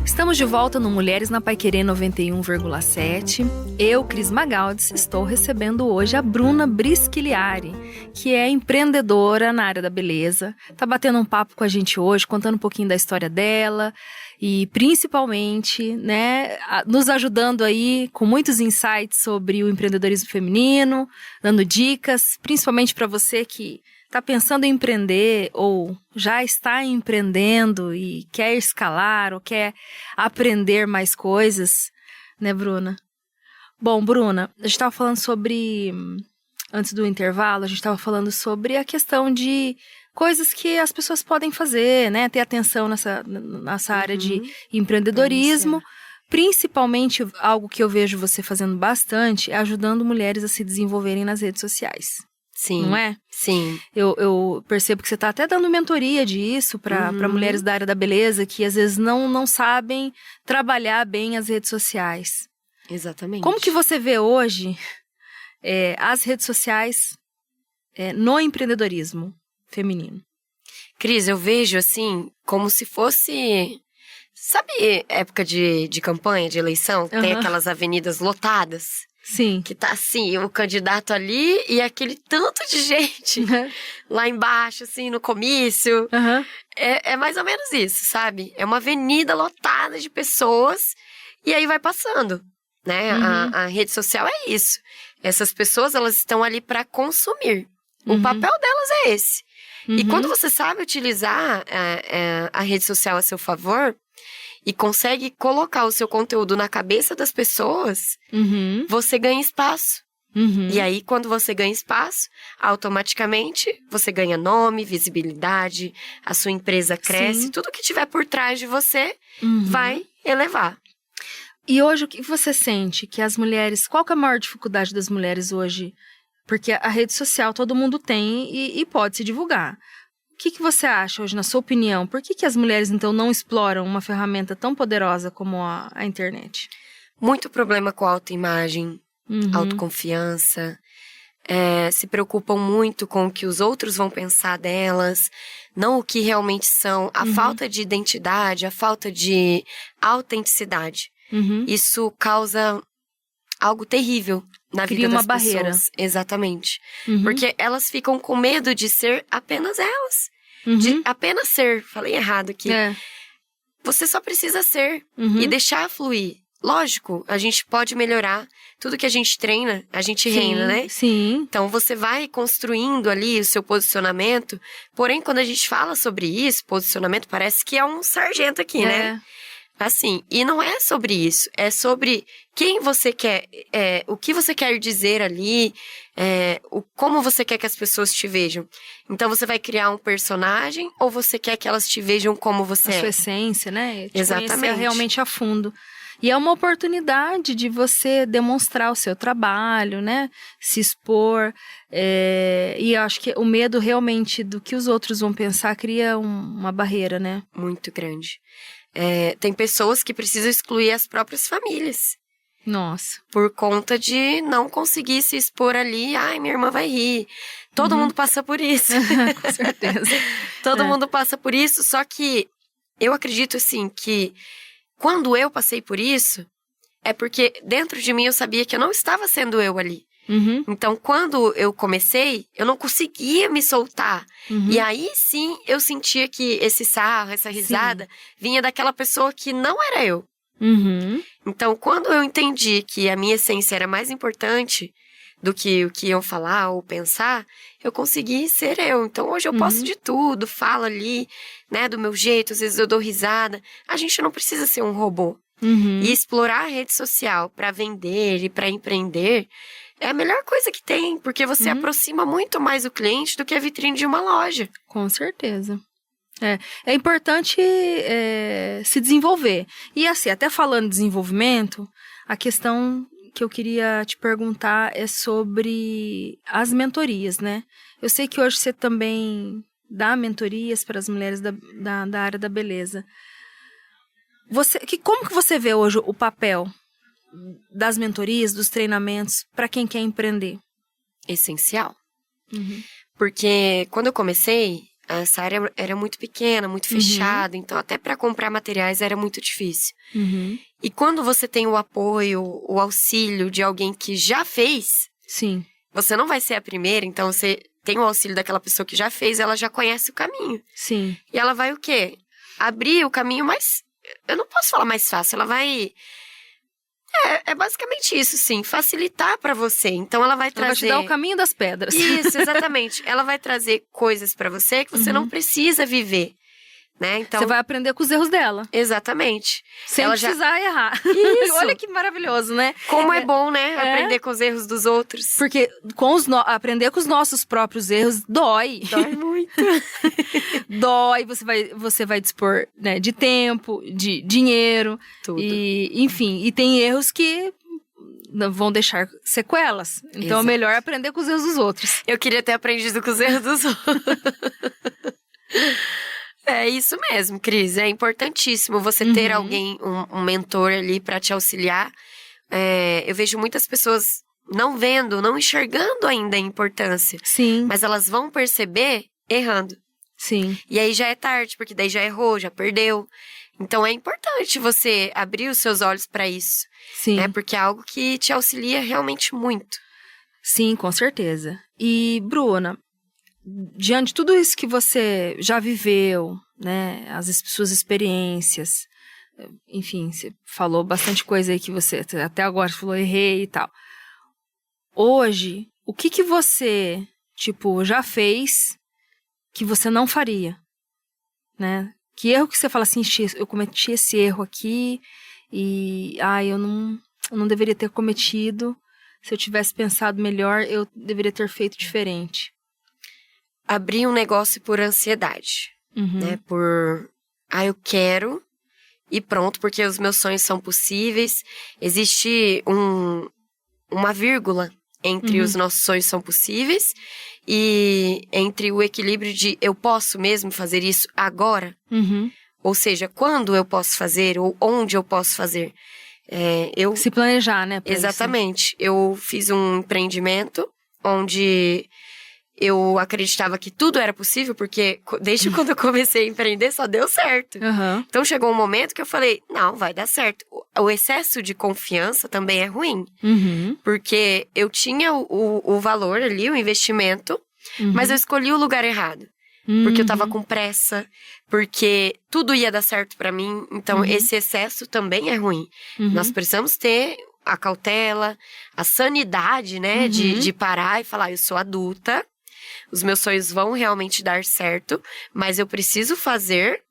Estamos de volta no Mulheres na Paiquerê 91,7. Eu, Cris Magaldes, estou recebendo hoje a Bruna Brischigliari, que é empreendedora na área da beleza. Tá batendo um papo com a gente hoje, contando um pouquinho da história dela e principalmente, né, nos ajudando aí com muitos insights sobre o empreendedorismo feminino, dando dicas, principalmente para você que está pensando em empreender ou já está empreendendo e quer escalar ou quer aprender mais coisas, né, Bruna? Bom, Bruna, a gente estava falando sobre, antes do intervalo, a gente estava falando sobre a questão de coisas que as pessoas podem fazer, né, ter atenção nessa área de empreendedorismo. Principalmente, algo que eu vejo você fazendo bastante é ajudando mulheres a se desenvolverem nas redes sociais. Sim. Não é? Sim. Eu percebo que você está até dando mentoria disso para mulheres da área da beleza que às vezes não sabem trabalhar bem as redes sociais. Exatamente. Como que você vê hoje as redes sociais no empreendedorismo feminino? Cris, eu vejo assim, como se fosse... Sabe época de campanha, de eleição? Tem aquelas avenidas lotadas? Sim. Que tá assim, o candidato ali e aquele tanto de gente lá embaixo, assim, no comício. É mais ou menos isso, sabe? É uma avenida lotada de pessoas e aí vai passando, né? A rede social é isso. Essas pessoas, elas estão ali para consumir. O papel delas é esse. E quando você sabe utilizar a rede social a seu favor e consegue colocar o seu conteúdo na cabeça das pessoas, você ganha espaço. E aí, quando você ganha espaço, automaticamente você ganha nome, visibilidade, a sua empresa cresce, Sim. tudo que tiver por trás de você vai elevar. E hoje, o que você sente que as mulheres... Qual que é a maior dificuldade das mulheres hoje? Porque a rede social todo mundo tem e pode se divulgar. O que você acha hoje, na sua opinião? Por que as mulheres, então, não exploram uma ferramenta tão poderosa como a internet? Muito problema com a autoimagem, autoconfiança. Se preocupam muito com o que os outros vão pensar delas, não o que realmente são. A falta de identidade, a falta de autenticidade. Isso causa algo terrível na vida das pessoas. Cria uma barreira. Exatamente. Porque elas ficam com medo de ser apenas elas. De apenas ser. Falei errado aqui. Você só precisa ser e deixar fluir. Lógico, a gente pode melhorar. Tudo que a gente treina, a gente reina, né? Sim. Então, você vai construindo ali o seu posicionamento. Porém, quando a gente fala sobre isso, posicionamento, parece que é um sargento aqui, né? Assim, e não é sobre isso. É sobre quem você quer, o que você quer dizer ali, como você quer que as pessoas te vejam. Então, você vai criar um personagem ou você quer que elas te vejam como você é? A sua essência, né? Exatamente. Conhecer realmente a fundo. E é uma oportunidade de você demonstrar o seu trabalho, né? Se expor. E eu acho que o medo realmente do que os outros vão pensar cria uma barreira, né? Muito grande. Tem pessoas que precisam excluir as próprias famílias. Nossa. Por conta de não conseguir se expor ali. Ai, minha irmã vai rir. Todo mundo passa por isso. Com certeza. Todo mundo passa por isso. Só que eu acredito, assim, que quando eu passei por isso, é porque dentro de mim eu sabia que eu não estava sendo eu ali. Então, quando eu comecei, eu não conseguia me soltar. E aí, sim, eu sentia que esse sarro, essa risada, vinha daquela pessoa que não era eu. Então, quando eu entendi que a minha essência era mais importante do que o que iam falar ou pensar, eu consegui ser eu. Então, hoje eu posso de tudo, falo ali, né, do meu jeito, às vezes eu dou risada. A gente não precisa ser um robô. E explorar a rede social para vender e para empreender é a melhor coisa que tem, porque você aproxima muito mais o cliente do que a vitrine de uma loja. Com certeza. É importante se desenvolver. E assim, até falando de desenvolvimento, a questão que eu queria te perguntar é sobre as mentorias, né? Eu sei que hoje você também dá mentorias para as mulheres da área da beleza. Como que você vê hoje o papel das mentorias, dos treinamentos, para quem quer empreender? Essencial. Porque quando eu comecei, essa área era muito pequena, muito fechada, então até para comprar materiais era muito difícil. E quando você tem o apoio, o auxílio de alguém que já fez, você não vai ser a primeira, então você tem o auxílio daquela pessoa que já fez, ela já conhece o caminho. E ela vai o quê? Abrir o caminho mais... Eu não posso falar mais fácil, ela vai... É basicamente isso, sim. Facilitar pra você. Então, ela vai trazer... Ela vai te dar o caminho das pedras. Isso, exatamente. Ela vai trazer coisas pra você que você não precisa viver, né? Então, você vai aprender com os erros dela. Exatamente. Sem precisar errar. Isso. Olha que maravilhoso, né? Como é bom, né? Aprender com os erros dos outros. Porque aprender com os nossos próprios erros dói. Dói muito. Dói, você vai dispor, né, de tempo, de dinheiro. Tudo. E, enfim, e tem erros que vão deixar sequelas. Então, é melhor aprender com os erros dos outros. Eu queria ter aprendido com os erros dos outros. É isso mesmo, Cris. É importantíssimo você ter alguém, um mentor ali pra te auxiliar. Eu vejo muitas pessoas não vendo, não enxergando ainda a importância. Mas elas vão perceber errando. E aí já é tarde, porque daí já errou, já perdeu. Então é importante você abrir os seus olhos pra isso. Né? Porque é algo que te auxilia realmente muito. Sim, com certeza. E, Bruna, diante de tudo isso que você já viveu, né, as suas experiências, enfim, você falou bastante coisa aí que você até agora falou, errei e tal. Hoje, o que você, já fez que você não faria, né? Que erro que você fala assim, eu cometi esse erro aqui e, eu não deveria ter cometido, se eu tivesse pensado melhor, eu deveria ter feito diferente. Abrir um negócio por ansiedade, né? Por, eu quero e pronto, porque os meus sonhos são possíveis. Existe uma vírgula entre os nossos sonhos são possíveis e entre o equilíbrio de eu posso mesmo fazer isso agora? Ou seja, quando eu posso fazer ou onde eu posso fazer? Se planejar, né? Exatamente. Isso. Eu fiz um empreendimento onde eu acreditava que tudo era possível, porque desde quando eu comecei a empreender só deu certo. Então chegou um momento que eu falei, não, vai dar certo. O excesso de confiança também é ruim. Porque eu tinha o valor ali, o investimento, mas eu escolhi o lugar errado. Porque eu tava com pressa, porque tudo ia dar certo pra mim. Então esse excesso também é ruim. Nós precisamos ter a cautela, a sanidade, né? De parar e falar, eu sou adulta. Os meus sonhos vão realmente dar certo, mas eu preciso fazer,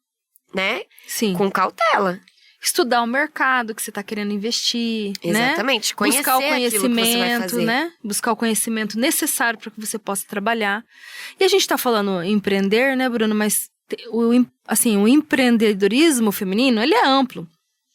né? Sim. Com cautela. Estudar o mercado que você está querendo investir, exatamente, né? Conhecer buscar o conhecimento, aquilo que você vai fazer. Né? Buscar o conhecimento necessário para que você possa trabalhar. E a gente está falando em empreender, né, Bruno? Mas o empreendedorismo feminino, ele é amplo.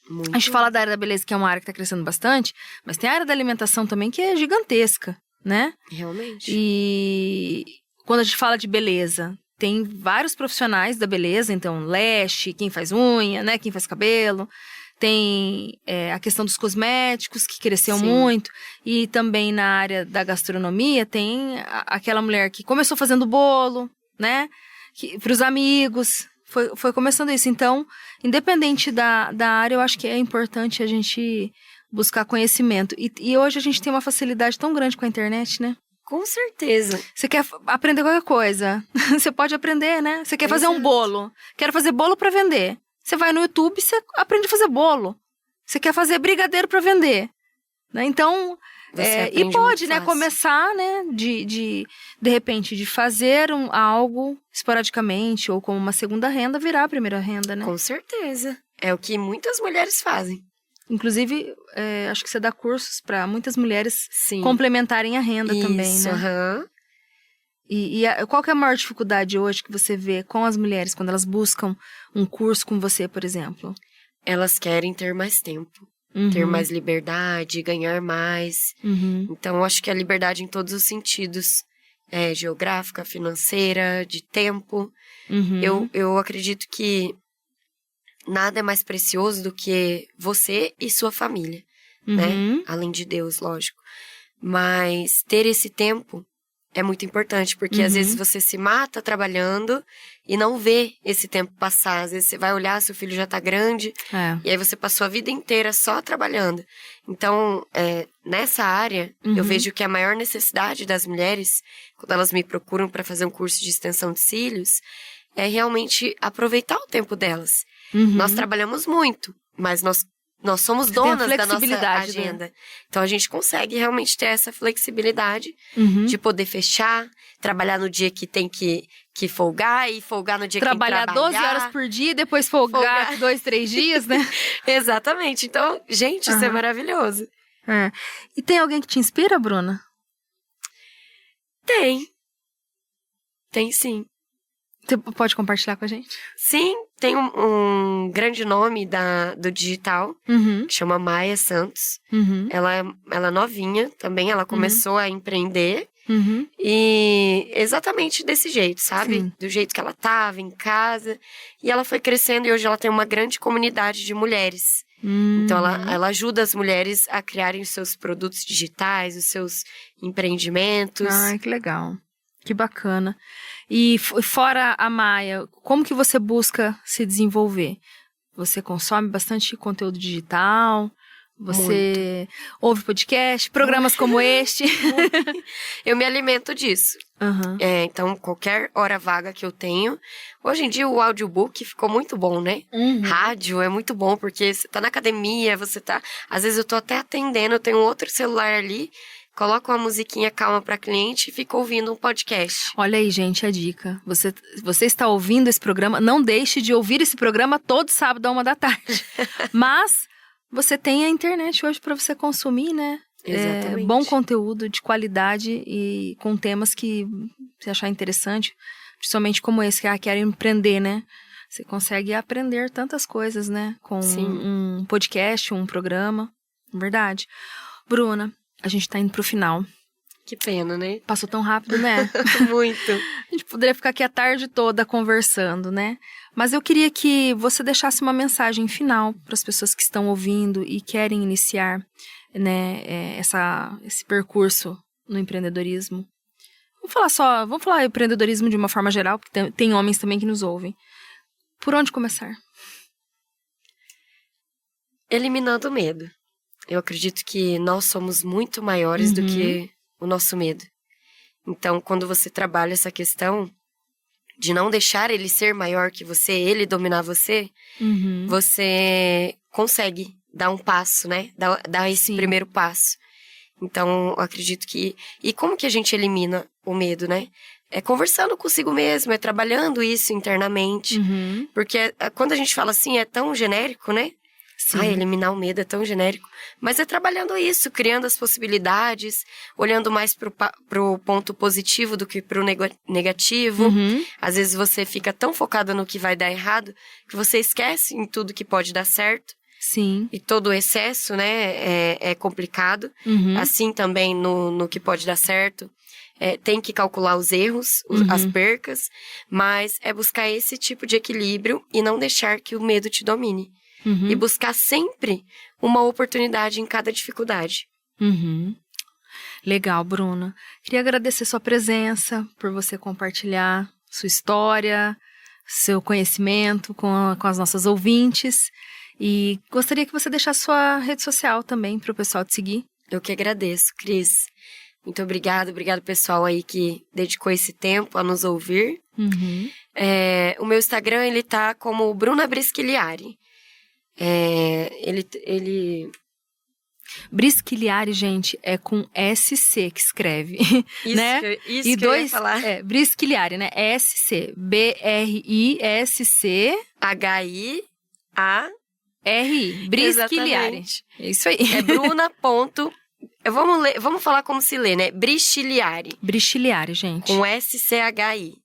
Muito. A gente fala da área da beleza, que é uma área que está crescendo bastante, mas tem a área da alimentação também, que é gigantesca, né? Realmente. E quando a gente fala de beleza, tem vários profissionais da beleza, então lash, quem faz unha, né, quem faz cabelo. Tem a questão dos cosméticos, que cresceu muito. E também na área da gastronomia, tem aquela mulher que começou fazendo bolo, né, para os amigos. Foi começando isso. Então, independente da área, eu acho que é importante a gente buscar conhecimento. E hoje a gente tem uma facilidade tão grande com a internet, né? Com certeza. Você quer aprender qualquer coisa, você pode aprender, né? Você quer fazer um bolo. Quero fazer bolo para vender. Você vai no YouTube e você aprende a fazer bolo. Você quer fazer brigadeiro para vender. Né? Então, e pode, né, começar, né, de repente, de fazer algo esporadicamente ou como uma segunda renda, virar a primeira renda, né? Com certeza. É o que muitas mulheres fazem. Inclusive, acho que você dá cursos para muitas mulheres complementarem a renda também, né? E qual que é a maior dificuldade hoje que você vê com as mulheres quando elas buscam um curso com você, por exemplo? Elas querem ter mais tempo, ter mais liberdade, ganhar mais. Então, eu acho que a liberdade em todos os sentidos, geográfica, financeira, de tempo. Eu acredito que nada é mais precioso do que você e sua família, né? Além de Deus, lógico. Mas ter esse tempo é muito importante, porque às vezes você se mata trabalhando e não vê esse tempo passar. Às vezes você vai olhar, seu filho já tá grande, e aí você passou a vida inteira só trabalhando. Então, nessa área, eu vejo que a maior necessidade das mulheres, quando elas me procuram para fazer um curso de extensão de cílios, é realmente aproveitar o tempo delas. Nós trabalhamos muito, mas nós somos donas da nossa agenda. Né? Então, a gente consegue realmente ter essa flexibilidade de poder fechar, trabalhar no dia que tem que folgar e folgar no dia que tem que trabalhar. Trabalhar 12 horas por dia e depois folgar 2, 3 dias, né? Exatamente. Então, gente, isso é maravilhoso. E tem alguém que te inspira, Bruna? Tem sim. Você pode compartilhar com a gente? Sim, tem um grande nome do digital, que chama Maia Santos. Ela é novinha também, ela começou a empreender. E exatamente desse jeito, sabe? Sim. Do jeito que ela tava, em casa. E ela foi crescendo e hoje ela tem uma grande comunidade de mulheres. Então, ela ajuda as mulheres a criarem os seus produtos digitais, os seus empreendimentos. Ai, que legal. Que bacana. E fora a Maia, como que você busca se desenvolver? Você consome bastante conteúdo digital? Você ouve podcast, programas como este? Eu me alimento disso. Então, qualquer hora vaga que eu tenho... Hoje em dia, o audiobook ficou muito bom, né? Rádio é muito bom, porque você tá na academia, você tá... Às vezes eu tô até atendendo, eu tenho outro celular ali... Coloca uma musiquinha calma para cliente e fica ouvindo um podcast. Olha aí, gente, a dica. Você está ouvindo esse programa, não deixe de ouvir esse programa todo sábado à 13h. Mas você tem a internet hoje para você consumir, né? Exatamente. Bom conteúdo de qualidade e com temas que você achar interessante. Principalmente como esse, que quer empreender, né? Você consegue aprender tantas coisas, né? Com um podcast, um programa. Verdade. Bruna, a gente tá indo pro final. Que pena, né? Passou tão rápido, né? Muito. A gente poderia ficar aqui a tarde toda conversando, né? Mas eu queria que você deixasse uma mensagem final para as pessoas que estão ouvindo e querem iniciar, né, esse percurso no empreendedorismo. Vamos falar empreendedorismo de uma forma geral, porque tem homens também que nos ouvem. Por onde começar? Eliminando o medo. Eu acredito que nós somos muito maiores do que o nosso medo. Então, quando você trabalha essa questão de não deixar ele ser maior que você, ele dominar você, você consegue dar um passo, né? Dar esse primeiro passo. Então, eu acredito que... E como que a gente elimina o medo, né? É conversando consigo mesmo, é trabalhando isso internamente. Porque quando a gente fala assim, é tão genérico, né? Eliminar o medo é tão genérico. Mas é trabalhando isso, criando as possibilidades, olhando mais pro ponto positivo do que pro negativo. Às vezes você fica tão focada no que vai dar errado, que você esquece em tudo que pode dar certo. Sim. E todo o excesso, né, é complicado. Assim também no que pode dar certo. Tem que calcular os erros, as percas, mas é buscar esse tipo de equilíbrio e não deixar que o medo te domine. E buscar sempre uma oportunidade em cada dificuldade. Legal, Bruna. Queria agradecer sua presença, por você compartilhar sua história, seu conhecimento com as nossas ouvintes. E gostaria que você deixasse sua rede social também para o pessoal te seguir. Eu que agradeço, Cris. Muito obrigada. Obrigado, pessoal aí que dedicou esse tempo a nos ouvir. O meu Instagram, ele tá como Bruna Brischigliari. Brischigliari, gente, é com SC que escreve, isso, né? Isso e que eu ia falar. Brischigliari, né? SC, BRISCHIARI, Brischigliari. É isso aí. É Bruna. Vamos falar como se lê, né? Brischigliari. Brischigliari, gente. Com SCHI.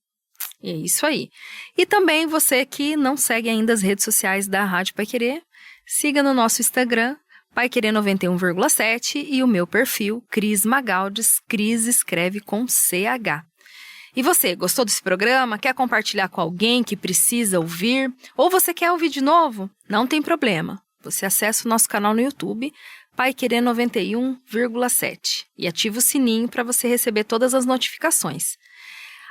É isso aí. E também você que não segue ainda as redes sociais da Rádio Paiquerê, siga no nosso Instagram, Paiquerê 91,7 e o meu perfil, Cris Magaldes, Cris escreve com CH. E você, gostou desse programa? Quer compartilhar com alguém que precisa ouvir? Ou você quer ouvir de novo? Não tem problema. Você acessa o nosso canal no YouTube, Paiquerê 91,7 e ativa o sininho para você receber todas as notificações.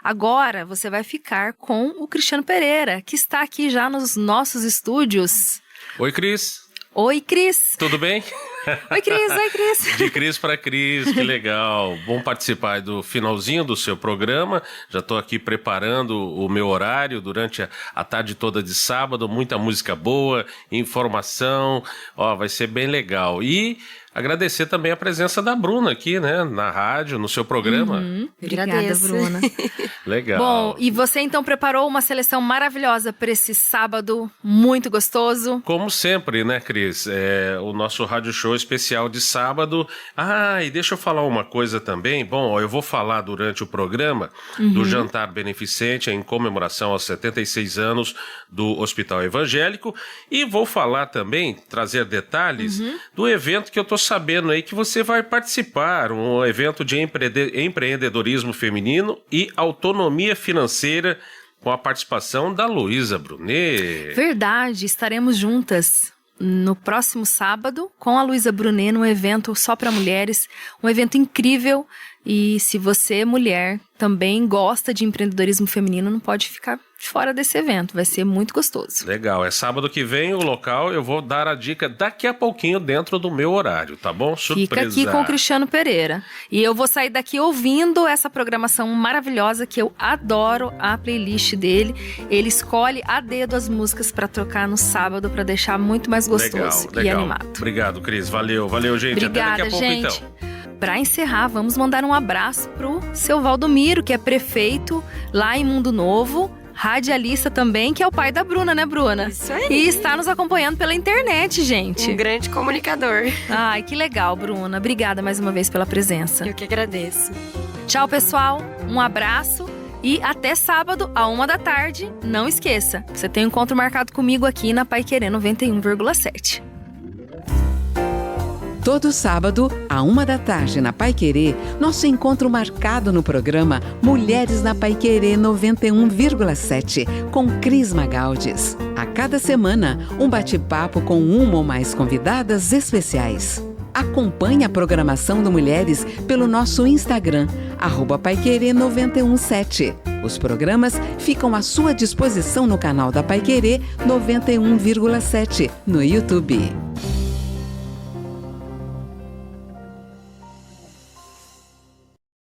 Agora você vai ficar com o Cristiano Pereira, que está aqui já nos nossos estúdios. Oi, Cris. Oi, Cris. Tudo bem? Oi, Cris. Oi, Cris. De Cris para Cris, que legal. Bom participar do finalzinho do seu programa. Já estou aqui preparando o meu horário durante a tarde toda de sábado. Muita música boa, informação. Vai ser bem legal. E agradecer também a presença da Bruna aqui, né, na rádio, no seu programa. Obrigada, Bruna. Legal. Bom, e você então preparou uma seleção maravilhosa para esse sábado muito gostoso. Como sempre, né, Cris? O nosso rádio show especial de sábado. E deixa eu falar uma coisa também. Bom, eu vou falar durante o programa do jantar beneficente em comemoração aos 76 anos do Hospital Evangélico. E vou falar também, trazer detalhes do evento que eu estou sabendo aí que você vai participar, um evento de empreendedorismo feminino e autonomia financeira com a participação da Luísa Brunet. Verdade, estaremos juntas no próximo sábado com a Luísa Brunet num evento só para mulheres, um evento incrível. E se você, mulher, também gosta de empreendedorismo feminino, não pode ficar fora desse evento, vai ser muito gostoso. Legal, é sábado que vem o local, eu vou dar a dica daqui a pouquinho dentro do meu horário, tá bom? Surpresa. Fica aqui com o Cristiano Pereira. E eu vou sair daqui ouvindo essa programação maravilhosa que eu adoro a playlist dele. Ele escolhe a dedo as músicas para tocar no sábado para deixar muito mais gostoso e animado. Obrigado, Cris. Valeu, gente. Obrigada, até daqui a pouco, gente. Então. Para encerrar, vamos mandar um abraço pro seu Valdomiro, que é prefeito lá em Mundo Novo, radialista também, que é o pai da Bruna, né, Bruna? Isso aí. E está nos acompanhando pela internet, gente. Um grande comunicador. Ai, que legal, Bruna. Obrigada mais uma vez pela presença. Eu que agradeço. Tchau, pessoal. Um abraço e até sábado, à 13h. Não esqueça, você tem um encontro marcado comigo aqui na Paiquerê 91,7. Todo sábado, à 13h, na Paiquerê, nosso encontro marcado no programa Mulheres na Paiquerê 91,7, com Cris Magaldes. A cada semana, um bate-papo com uma ou mais convidadas especiais. Acompanhe a programação do Mulheres pelo nosso Instagram, @paiquerê917. Os programas ficam à sua disposição no canal da Paiquerê 91,7 no YouTube.